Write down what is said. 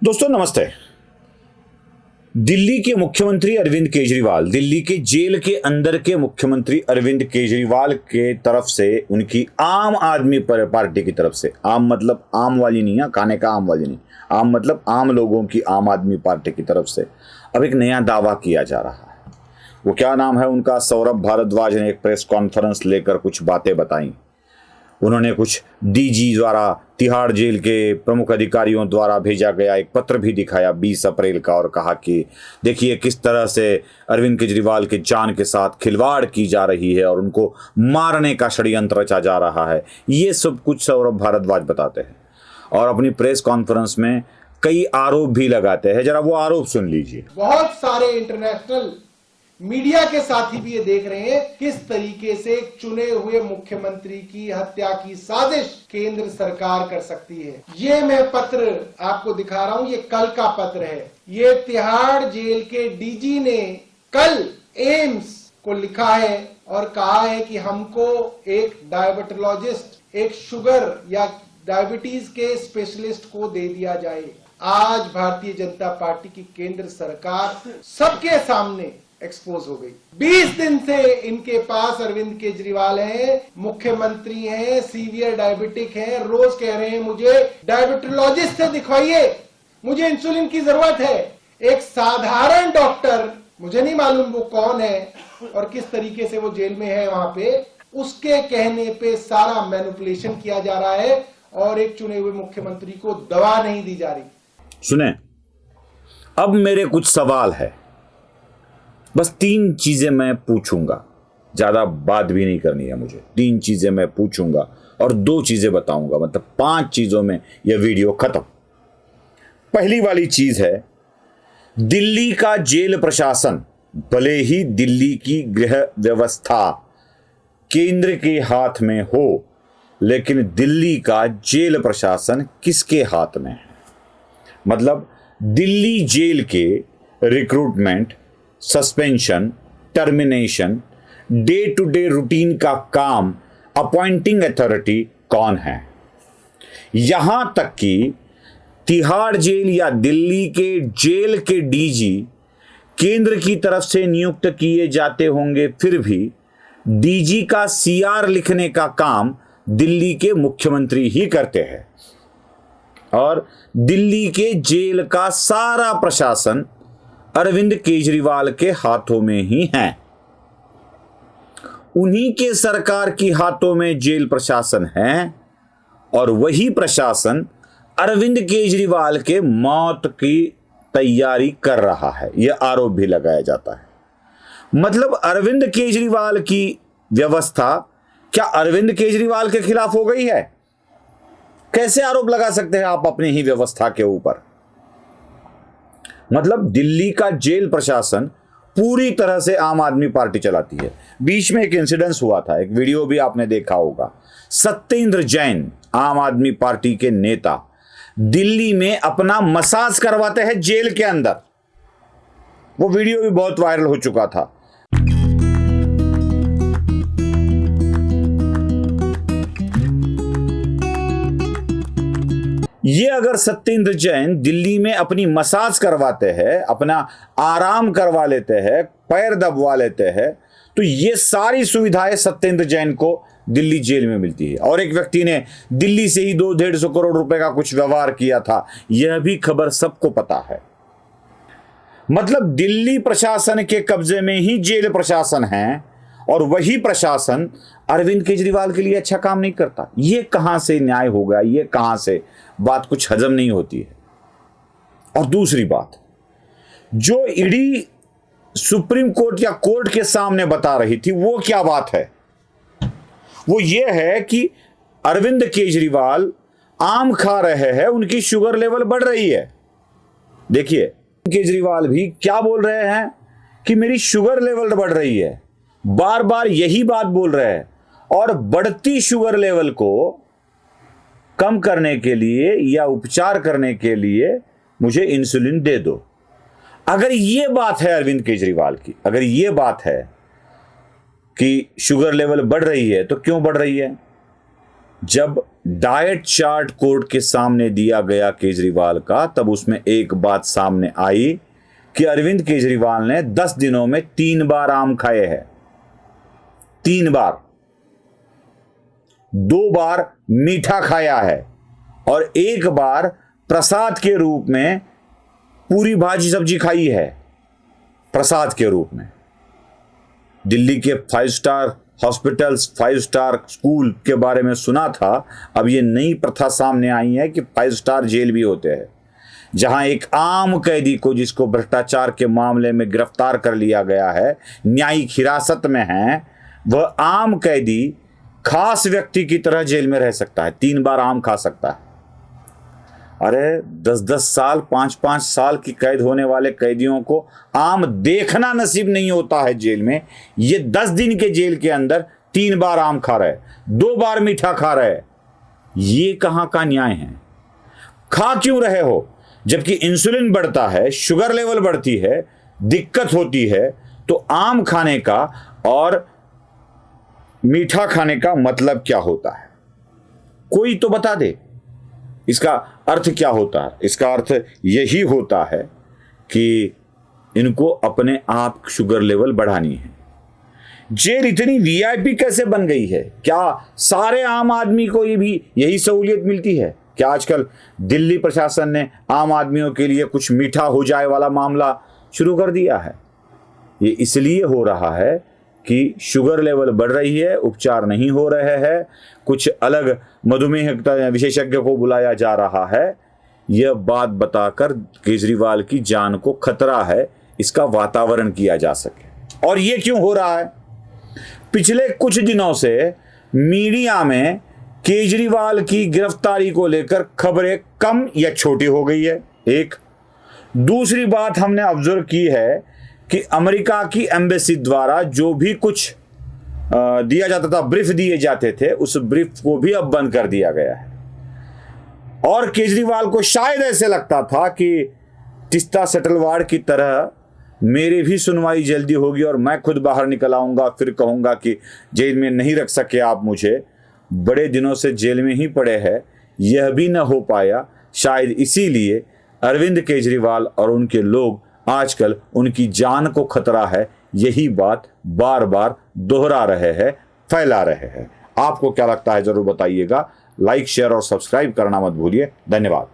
दोस्तों नमस्ते। दिल्ली के मुख्यमंत्री अरविंद केजरीवाल, दिल्ली के जेल के अंदर के मुख्यमंत्री अरविंद केजरीवाल के तरफ से, उनकी आम आदमी पार्टी की तरफ से, आम मतलब आम वाली नहीं है, खाने का आम वाली नहीं, आम मतलब आम लोगों की आम आदमी पार्टी की तरफ से अब एक नया दावा किया जा रहा है। वो क्या नाम है उनका? सौरभ भारद्वाज ने एक प्रेस कॉन्फ्रेंस लेकर कुछ बातें बताई। उन्होंने कुछ डीजी द्वारा, तिहाड़ जेल के प्रमुख अधिकारियों द्वारा भेजा गया एक पत्र भी दिखाया 20 अप्रैल का, और कहा कि देखिए किस तरह से अरविंद केजरीवाल के जान के साथ खिलवाड़ की जा रही है और उनको मारने का षड्यंत्र रचा जा रहा है। ये सब कुछ सौरभ भारद्वाज बताते हैं और अपनी प्रेस कॉन्फ्रेंस में कई आरोप भी लगाते हैं। जरा वो आरोप सुन लीजिए। बहुत सारे इंटरनेशनल मीडिया के साथी भी ये देख रहे हैं किस तरीके से चुने हुए मुख्यमंत्री की हत्या की साजिश केंद्र सरकार कर सकती है। ये मैं पत्र आपको दिखा रहा हूं, ये कल का पत्र है। ये तिहाड़ जेल के डीजी ने कल एम्स को लिखा है और कहा है कि हमको एक डायबिटोलॉजिस्ट, एक शुगर या डायबिटीज के स्पेशलिस्ट को दे दिया जाए। आज भारतीय जनता पार्टी की केंद्र सरकार सबके सामने एक्सपोज हो गई। 20 दिन से इनके पास अरविंद केजरीवाल हैं, मुख्यमंत्री हैं, सीवियर डायबिटिक हैं, रोज कह रहे हैं मुझे डायबिटोलॉजिस्ट से दिखवाइए, मुझे इंसुलिन की जरूरत है। एक साधारण डॉक्टर, मुझे नहीं मालूम वो कौन है और किस तरीके से वो जेल में है वहां पे, उसके कहने पे सारा मैनिपुलेशन किया जा रहा है और एक चुने हुए मुख्यमंत्री को दवा नहीं दी जा रही। सुने, अब मेरे कुछ सवाल है, बस 3 चीजें मैं पूछूंगा, ज्यादा बात भी नहीं करनी है मुझे। 3 चीजें मैं पूछूंगा और 2 चीजें बताऊंगा, मतलब 5 चीजों में यह वीडियो खत्म। पहली वाली चीज है, दिल्ली का जेल प्रशासन, भले ही दिल्ली की गृह व्यवस्था केंद्र के हाथ में हो, लेकिन दिल्ली का जेल प्रशासन किसके हाथ में है? मतलब दिल्ली जेल के recruitment, suspension, termination, day to day routine का काम अपॉइंटिंग अथॉरिटी कौन है? यहां तक कि तिहाड़ जेल या दिल्ली के जेल के डीजी केंद्र की तरफ से नियुक्त किए जाते होंगे, फिर भी डीजी का सीआर लिखने का काम दिल्ली के मुख्यमंत्री ही करते हैं और दिल्ली के जेल का सारा प्रशासन अरविंद केजरीवाल के हाथों में ही है। उन्हीं के सरकार की हाथों में जेल प्रशासन है और वही प्रशासन अरविंद केजरीवाल के मौत की तैयारी कर रहा है, यह आरोप भी लगाया जाता है। मतलब अरविंद केजरीवाल की व्यवस्था क्या अरविंद केजरीवाल के खिलाफ हो गई है? कैसे आरोप लगा सकते हैं आप अपनी ही व्यवस्था के ऊपर? मतलब दिल्ली का जेल प्रशासन पूरी तरह से आम आदमी पार्टी चलाती है। बीच में एक इंसिडेंस हुआ था, एक वीडियो भी आपने देखा होगा। सत्येंद्र जैन, आम आदमी पार्टी के नेता, दिल्ली में अपना मसाज करवाते हैं जेल के अंदर। वो वीडियो भी बहुत वायरल हो चुका था। ये अगर सत्येंद्र जैन दिल्ली में अपनी मसाज करवाते हैं, अपना आराम करवा लेते हैं, पैर दबवा लेते हैं, तो ये सारी सुविधाएं सत्येंद्र जैन को दिल्ली जेल में मिलती है। और एक व्यक्ति ने दिल्ली से ही 200-150 करोड़ रुपए का कुछ व्यवहार किया था, यह भी खबर सबको पता है। मतलब दिल्ली प्रशासन के कब्जे में ही जेल प्रशासन है और वही प्रशासन अरविंद केजरीवाल के लिए अच्छा काम नहीं करता। ये कहां से न्याय होगा? ये कहां से? बात कुछ हजम नहीं होती है। और दूसरी बात, जो ईडी सुप्रीम कोर्ट या कोर्ट के सामने बता रही थी, वो क्या बात है? वो ये है कि अरविंद केजरीवाल आम खा रहे हैं, उनकी शुगर लेवल बढ़ रही है। देखिए, केजरीवाल भी क्या बोल रहे हैं कि मेरी शुगर लेवल बढ़ रही है, बार बार यही बात बोल रहे हैं। और बढ़ती शुगर लेवल को कम करने के लिए या उपचार करने के लिए मुझे इंसुलिन दे दो। अगर ये बात है अरविंद केजरीवाल की, अगर ये बात है कि शुगर लेवल बढ़ रही है, तो क्यों बढ़ रही है? जब डाइट चार्ट कोर्ट के सामने दिया गया केजरीवाल का, तब उसमें एक बात सामने आई कि अरविंद केजरीवाल ने 10 दिनों में 3 बार आम खाए हैं। 3 बार, 2 बार मीठा खाया है और 1 बार प्रसाद के रूप में पूरी भाजी सब्जी खाई है, प्रसाद के रूप में। दिल्ली के 5 स्टार हॉस्पिटल्स, 5 स्टार स्कूल के बारे में सुना था। अब ये नई प्रथा सामने आई है कि 5 स्टार जेल भी होते हैं, जहां एक आम कैदी को, जिसको भ्रष्टाचार के मामले में गिरफ्तार कर लिया गया है, न्यायिक हिरासत में है, वह आम कैदी खास व्यक्ति की तरह जेल में रह सकता है, 3 बार आम खा सकता है। अरे 10-10 साल, 5-5 साल की कैद होने वाले कैदियों को आम देखना नसीब नहीं होता है जेल में। ये 10 दिन के जेल के अंदर 3 बार आम खा रहे, 2 बार मीठा खा रहे। ये कहां का न्याय है? खा क्यों रहे हो? जबकि इंसुलिन बढ़ता है, शुगर लेवल बढ़ती है, दिक्कत होती है, तो आम खाने का और मीठा खाने का मतलब क्या होता है? कोई तो बता दे इसका अर्थ क्या होता है। इसका अर्थ यही होता है कि इनको अपने आप शुगर लेवल बढ़ानी है। जेल इतनी वीआईपी कैसे बन गई है? क्या सारे आम आदमी को ये भी यही सहूलियत मिलती है? क्या आजकल दिल्ली प्रशासन ने आम आदमियों के लिए कुछ मीठा हो जाए वाला मामला शुरू कर दिया है? ये इसलिए हो रहा है कि शुगर लेवल बढ़ रही है, उपचार नहीं हो रहे हैं, कुछ अलग मधुमेह विशेषज्ञ को बुलाया जा रहा है। यह बात बताकर केजरीवाल की जान को खतरा है, इसका वातावरण किया जा सके। और ये क्यों हो रहा है? पिछले कुछ दिनों से मीडिया में केजरीवाल की गिरफ्तारी को लेकर खबरें कम या छोटी हो गई है। एक दूसरी बात हमने ऑब्जर्व की है कि अमेरिका की एम्बेसी द्वारा जो भी कुछ दिया जाता था, ब्रीफ दिए जाते थे, उस ब्रीफ को भी अब बंद कर दिया गया है। और केजरीवाल को शायद ऐसे लगता था कि तीस्ता सेटलवाड़ की तरह मेरी भी सुनवाई जल्दी होगी और मैं खुद बाहर निकल आऊंगा, फिर कहूंगा कि जेल में नहीं रख सके आप मुझे, बड़े दिनों से जेल में ही पड़े हैं। यह भी न हो पाया। शायद इसीलिए अरविंद केजरीवाल और उनके लोग आजकल उनकी जान को खतरा है, यही बात बार बार दोहरा रहे हैं, फैला रहे हैं। आपको क्या लगता है जरूर बताइएगा। लाइक, शेयर और सब्सक्राइब करना मत भूलिए। धन्यवाद।